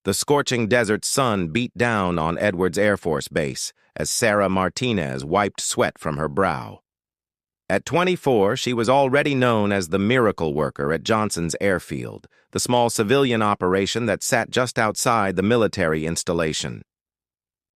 The scorching desert sun beat down on Edwards Air Force Base as Sarah Martinez wiped sweat from her brow. At 24, she was already known as the miracle worker at Johnson's Airfield, the small civilian operation that sat just outside the military installation.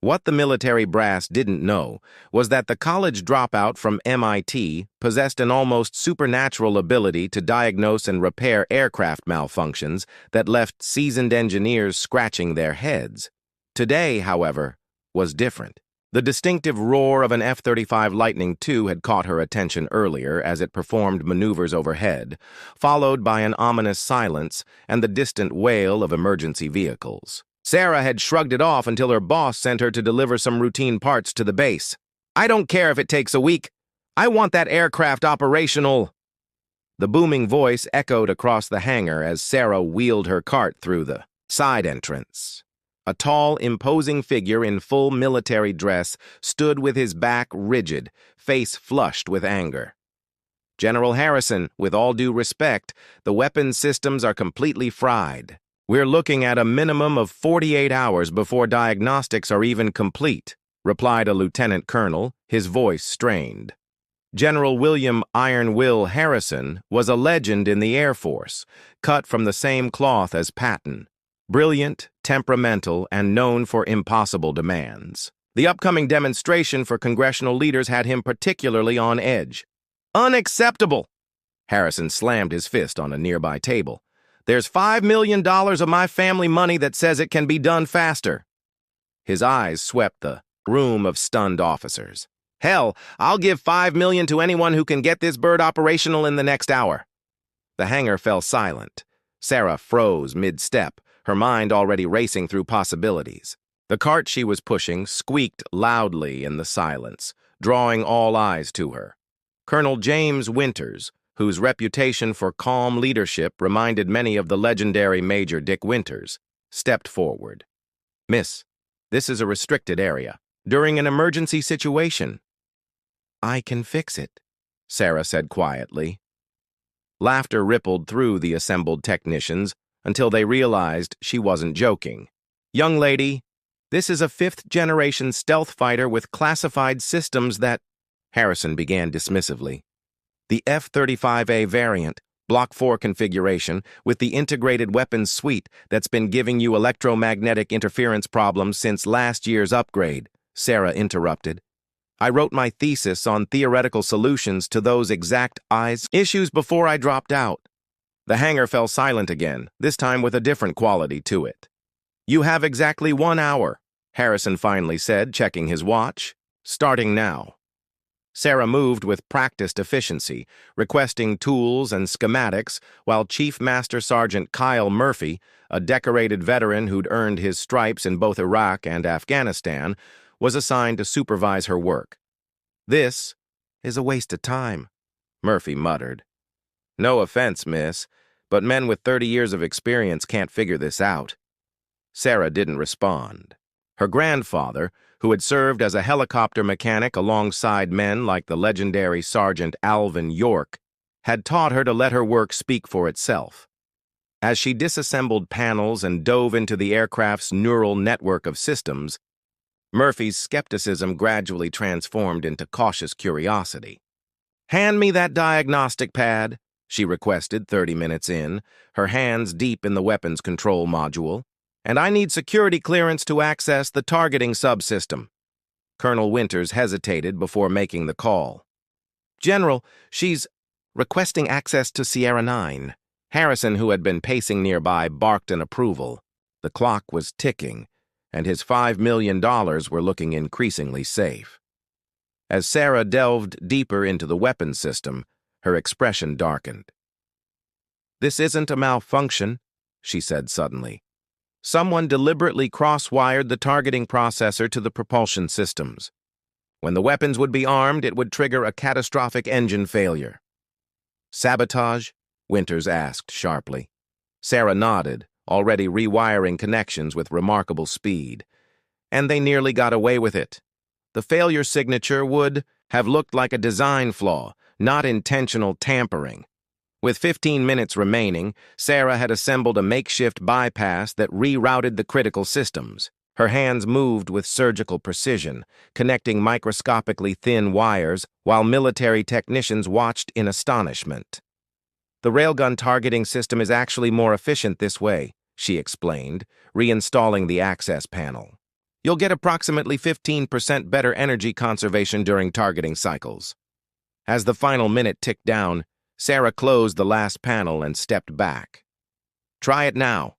What the military brass didn't know was that the college dropout from MIT possessed an almost supernatural ability to diagnose and repair aircraft malfunctions that left seasoned engineers scratching their heads. Today, however, was different. The distinctive roar of an F-35 Lightning II had caught her attention earlier as it performed maneuvers overhead, followed by an ominous silence and the distant wail of emergency vehicles. Sarah had shrugged it off until her boss sent her to deliver some routine parts to the base. "I don't care if it takes a week. I want that aircraft operational." The booming voice echoed across the hangar as Sarah wheeled her cart through the side entrance. A tall, imposing figure in full military dress stood with his back rigid, face flushed with anger. "General Harrison, with all due respect, the weapons systems are completely fried. We're looking at a minimum of 48 hours before diagnostics are even complete," replied a lieutenant colonel, his voice strained. General William Iron Will Harrison was a legend in the Air Force, cut from the same cloth as Patton. Brilliant, temperamental, and known for impossible demands. The upcoming demonstration for congressional leaders had him particularly on edge. "Unacceptable!" Harrison slammed his fist on a nearby table. "There's $5 million of my family money that says it can be done faster." His eyes swept the room of stunned officers. "Hell, I'll give $5 million to anyone who can get this bird operational in the next hour." The hangar fell silent. Sarah froze mid-step, her mind already racing through possibilities. The cart she was pushing squeaked loudly in the silence, drawing all eyes to her. Colonel James Winters, whose reputation for calm leadership reminded many of the legendary Major Dick Winters, stepped forward. "Miss, this is a restricted area. During an emergency situation." "I can fix it," Sarah said quietly. Laughter rippled through the assembled technicians until they realized she wasn't joking. "Young lady, this is a fifth-generation stealth fighter with classified systems that—" Harrison began dismissively. "The F-35A variant, Block 4 configuration, with the integrated weapons suite that's been giving you electromagnetic interference problems since last year's upgrade," Sarah interrupted. "I wrote my thesis on theoretical solutions to those exact issues before I dropped out." The hangar fell silent again, this time with a different quality to it. "You have exactly 1 hour," Harrison finally said, checking his watch. "Starting now." Sarah moved with practiced efficiency, requesting tools and schematics, while Chief Master Sergeant Kyle Murphy, a decorated veteran who'd earned his stripes in both Iraq and Afghanistan, was assigned to supervise her work. "This is a waste of time," Murphy muttered. "No offense, miss, but men with 30 years of experience can't figure this out." Sarah didn't respond. Her grandfather, who had served as a helicopter mechanic alongside men like the legendary Sergeant Alvin York, had taught her to let her work speak for itself. As she disassembled panels and dove into the aircraft's neural network of systems, Murphy's skepticism gradually transformed into cautious curiosity. "Hand me that diagnostic pad," she requested 30 minutes in, her hands deep in the weapons control module. "And I need security clearance to access the targeting subsystem." Colonel Winters hesitated before making the call. "General, she's requesting access to Sierra 9. Harrison, who had been pacing nearby, barked in approval. The clock was ticking, and his $5 million were looking increasingly safe. As Sarah delved deeper into the weapons system, her expression darkened. "This isn't a malfunction," she said suddenly. "Someone deliberately cross-wired the targeting processor to the propulsion systems. When the weapons would be armed, it would trigger a catastrophic engine failure." "Sabotage?" Winters asked sharply. Sarah nodded, already rewiring connections with remarkable speed. "And they nearly got away with it. The failure signature would have looked like a design flaw, not intentional tampering. With 15 minutes remaining, Sarah had assembled a makeshift bypass that rerouted the critical systems. Her hands moved with surgical precision, connecting microscopically thin wires while military technicians watched in astonishment. "The railgun targeting system is actually more efficient this way," she explained, reinstalling the access panel. "You'll get approximately 15% better energy conservation during targeting cycles." As the final minute ticked down, Sarah closed the last panel and stepped back. "Try it now."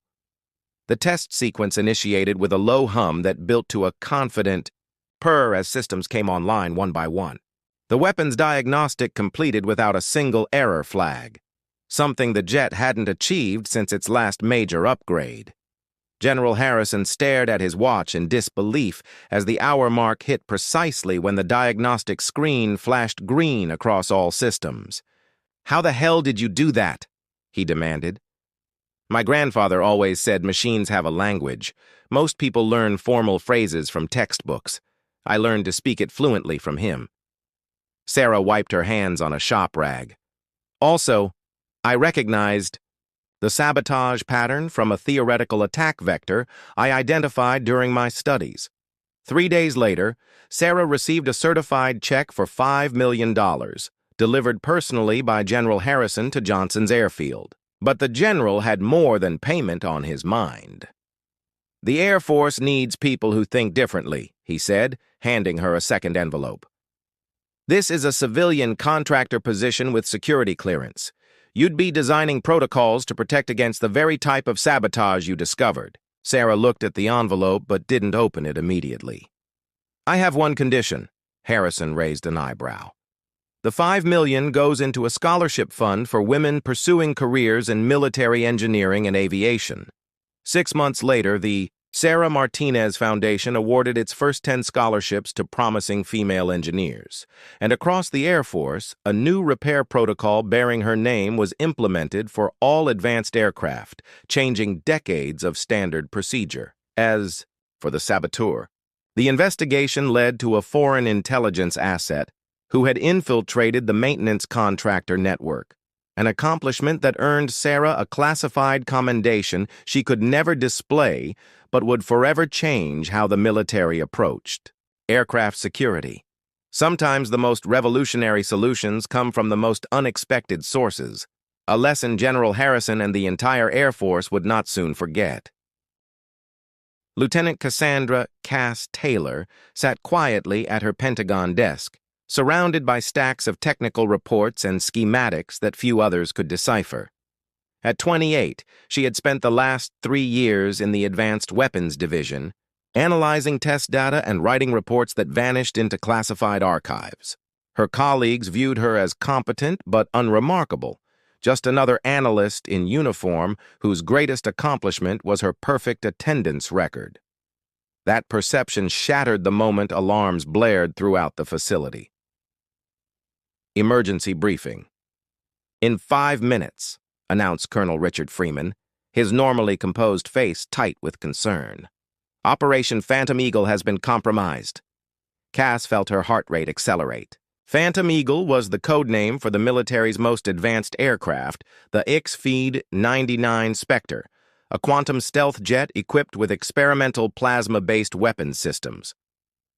The test sequence initiated with a low hum that built to a confident purr as systems came online one by one. The weapon's diagnostic completed without a single error flag, something the jet hadn't achieved since its last major upgrade. General Harrison stared at his watch in disbelief as the hour mark hit precisely when the diagnostic screen flashed green across all systems. "How the hell did you do that?" he demanded. "My grandfather always said machines have a language. Most people learn formal phrases from textbooks. I learned to speak it fluently from him." Sarah wiped her hands on a shop rag. "Also, I recognized the sabotage pattern from a theoretical attack vector I identified during my studies." 3 days later, Sarah received a certified check for $5 million, delivered personally by General Harrison to Johnson's airfield. But the general had more than payment on his mind. "The Air Force needs people who think differently," he said, handing her a second envelope. "This is a civilian contractor position with security clearance. You'd be designing protocols to protect against the very type of sabotage you discovered." Sarah looked at the envelope but didn't open it immediately. "I have one condition." Harrison raised an eyebrow. "The $5 million goes into a scholarship fund for women pursuing careers in military engineering and aviation." 6 months later, the Sarah Martinez Foundation awarded its first 10 scholarships to promising female engineers. And across the Air Force, a new repair protocol bearing her name was implemented for all advanced aircraft, changing decades of standard procedure. As for the saboteur, the investigation led to a foreign intelligence asset who had infiltrated the maintenance contractor network, an accomplishment that earned Sarah a classified commendation she could never display but would forever change how the military approached aircraft security. Sometimes the most revolutionary solutions come from the most unexpected sources, a lesson General Harrison and the entire Air Force would not soon forget. Lieutenant Cassandra "Cass" Taylor sat quietly at her Pentagon desk, surrounded by stacks of technical reports and schematics that few others could decipher. At 28, she had spent the last 3 years in the Advanced Weapons Division, analyzing test data and writing reports that vanished into classified archives. Her colleagues viewed her as competent but unremarkable, just another analyst in uniform whose greatest accomplishment was her perfect attendance record. That perception shattered the moment alarms blared throughout the facility. Emergency briefing. "In 5 minutes," announced Colonel Richard Freeman, his normally composed face tight with concern. "Operation Phantom Eagle has been compromised." Cass felt her heart rate accelerate. Phantom Eagle was the code name for the military's most advanced aircraft, the XFeed-99 Spectre, a quantum stealth jet equipped with experimental plasma-based weapons systems.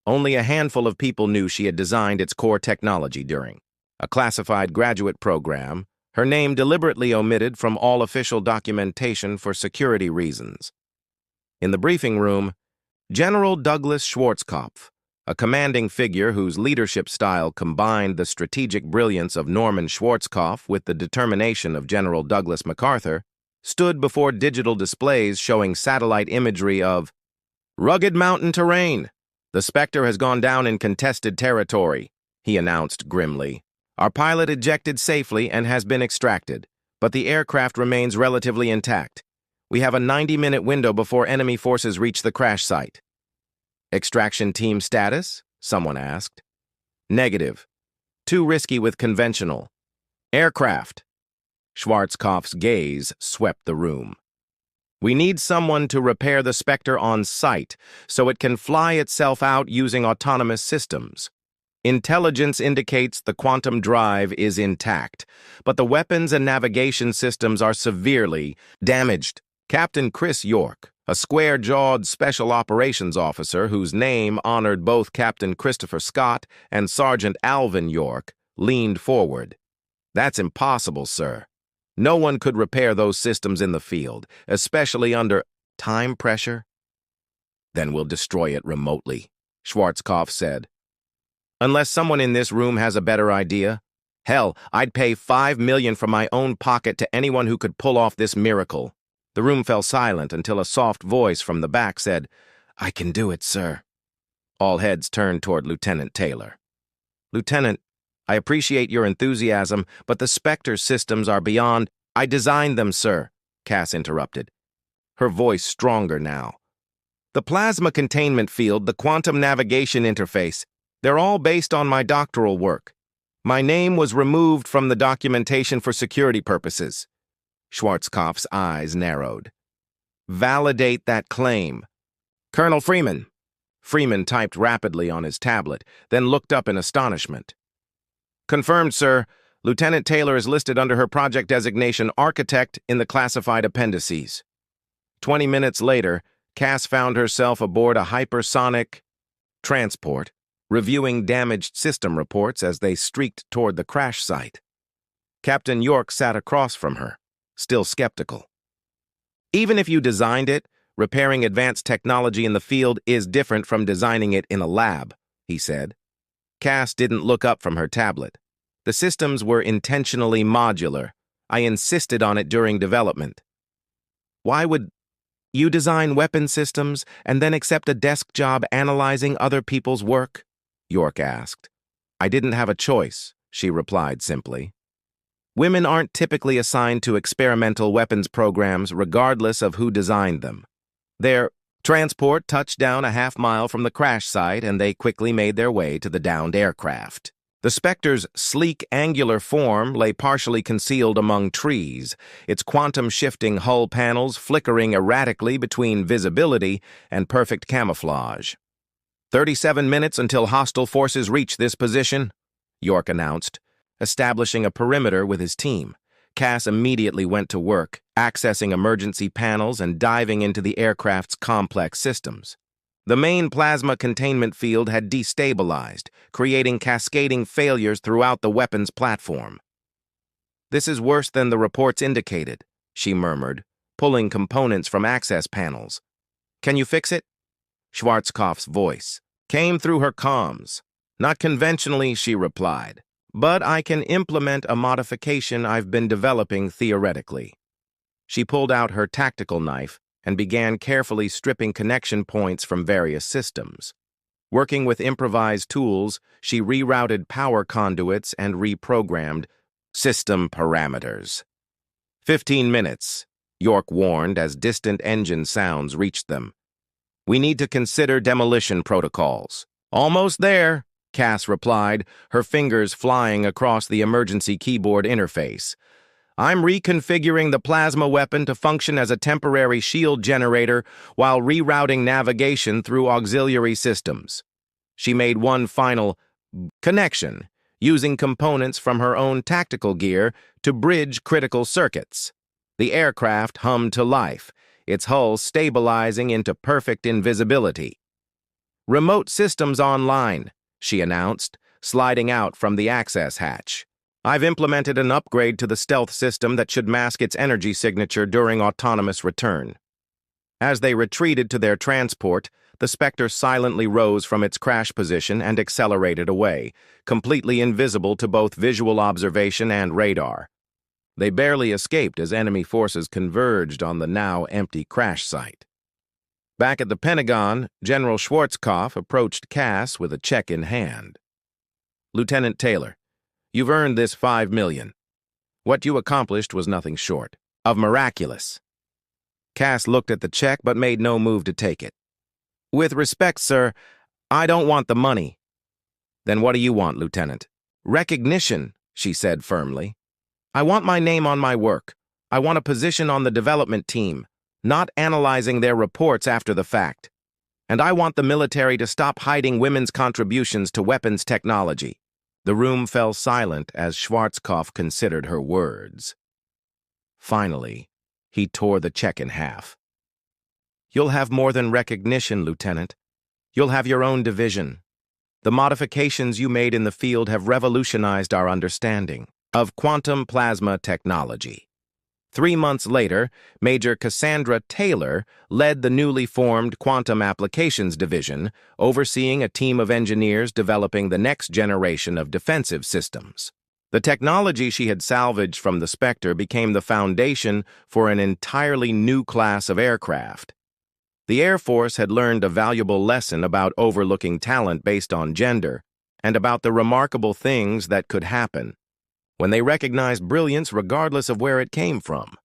Only a handful of people knew she had designed its core technology during a classified graduate program, her name deliberately omitted from all official documentation for security reasons. In the briefing room, General Douglas Schwarzkopf, a commanding figure whose leadership style combined the strategic brilliance of Norman Schwarzkopf with the determination of General Douglas MacArthur, stood before digital displays showing satellite imagery of rugged mountain terrain. "The Spectre has gone down in contested territory," he announced grimly. "Our pilot ejected safely and has been extracted, but the aircraft remains relatively intact. We have a 90-minute window before enemy forces reach the crash site." "Extraction team status?" someone asked. "Negative. Too risky with conventional aircraft." Schwarzkopf's gaze swept the room. "We need someone to repair the Spectre on site so it can fly itself out using autonomous systems." Intelligence indicates the quantum drive is intact, but the weapons and navigation systems are severely damaged. Captain Chris York, a square-jawed special operations officer whose name honored both Captain Christopher Scott and Sergeant Alvin York, leaned forward. "That's impossible, sir. No one could repair those systems in the field, especially under time pressure." "Then we'll destroy it remotely," Schwarzkopf said. "Unless someone in this room has a better idea. Hell, I'd pay $5 million from my own pocket to anyone who could pull off this miracle." The room fell silent until a soft voice from the back said, "I can do it, sir." All heads turned toward Lieutenant Taylor. "Lieutenant, I appreciate your enthusiasm, but the Spectre systems are beyond—" "I designed them, sir," Cass interrupted, her voice stronger now. "The plasma containment field, the quantum navigation interface, they're all based on my doctoral work. My name was removed from the documentation for security purposes." Schwarzkopf's eyes narrowed. "Validate that claim." "Colonel Freeman." Freeman typed rapidly on his tablet, then looked up in astonishment. "Confirmed, sir. Lieutenant Taylor is listed under her project designation Architect in the classified appendices." 20 minutes later, Cass found herself aboard a hypersonic transport, reviewing damaged system reports as they streaked toward the crash site. Captain York sat across from her, still skeptical. "Even if you designed it, repairing advanced technology in the field is different from designing it in a lab," he said. Cass didn't look up from her tablet. "The systems were intentionally modular. I insisted on it during development." "Why would you design weapon systems and then accept a desk job analyzing other people's work?" York asked. "I didn't have a choice," she replied simply. "Women aren't typically assigned to experimental weapons programs regardless of who designed them. Their transport touched down a half-mile from the crash site, and they quickly made their way to the downed aircraft. The Spectre's sleek, angular form lay partially concealed among trees, its quantum-shifting hull panels flickering erratically between visibility and perfect camouflage. 37 minutes until hostile forces reach this position," York announced, establishing a perimeter with his team. Cass immediately went to work, accessing emergency panels and diving into the aircraft's complex systems. The main plasma containment field had destabilized, creating cascading failures throughout the weapons platform. "This is worse than the reports indicated," she murmured, pulling components from access panels. "Can you fix it?" Schwarzkopf's voice came through her comms. "Not conventionally," she replied, "but I can implement a modification I've been developing theoretically." She pulled out her tactical knife and began carefully stripping connection points from various systems. Working with improvised tools, she rerouted power conduits and reprogrammed system parameters. 15 minutes, York warned as distant engine sounds reached them. "We need to consider demolition protocols." "Almost there," Cass replied, her fingers flying across the emergency keyboard interface. "I'm reconfiguring the plasma weapon to function as a temporary shield generator while rerouting navigation through auxiliary systems." She made one final connection, using components from her own tactical gear to bridge critical circuits. The aircraft hummed to life, its hull stabilizing into perfect invisibility. "Remote systems online," she announced, sliding out from the access hatch. "I've implemented an upgrade to the stealth system that should mask its energy signature during autonomous return." As they retreated to their transport, the Spectre silently rose from its crash position and accelerated away, completely invisible to both visual observation and radar. They barely escaped as enemy forces converged on the now empty crash site. Back at the Pentagon, General Schwarzkopf approached Cass with a check in hand. "Lieutenant Taylor, you've earned this $5 million. What you accomplished was nothing short of miraculous." Cass looked at the check but made no move to take it. "With respect, sir, I don't want the money." "Then what do you want, Lieutenant?" "Recognition," she said firmly. "I want my name on my work. I want a position on the development team, not analyzing their reports after the fact." And I want the military to stop hiding women's contributions to weapons technology." The room fell silent as Schwarzkopf considered her words. Finally, he tore the check in half. "You'll have more than recognition, Lieutenant. You'll have your own division. The modifications you made in the field have revolutionized our understanding of quantum plasma technology." 3 months later, Major Cassandra Taylor led the newly formed Quantum Applications Division, overseeing a team of engineers developing the next generation of defensive systems. The technology she had salvaged from the Spectre became the foundation for an entirely new class of aircraft. The Air Force had learned a valuable lesson about overlooking talent based on gender, and about the remarkable things that could happen when they recognized brilliance regardless of where it came from.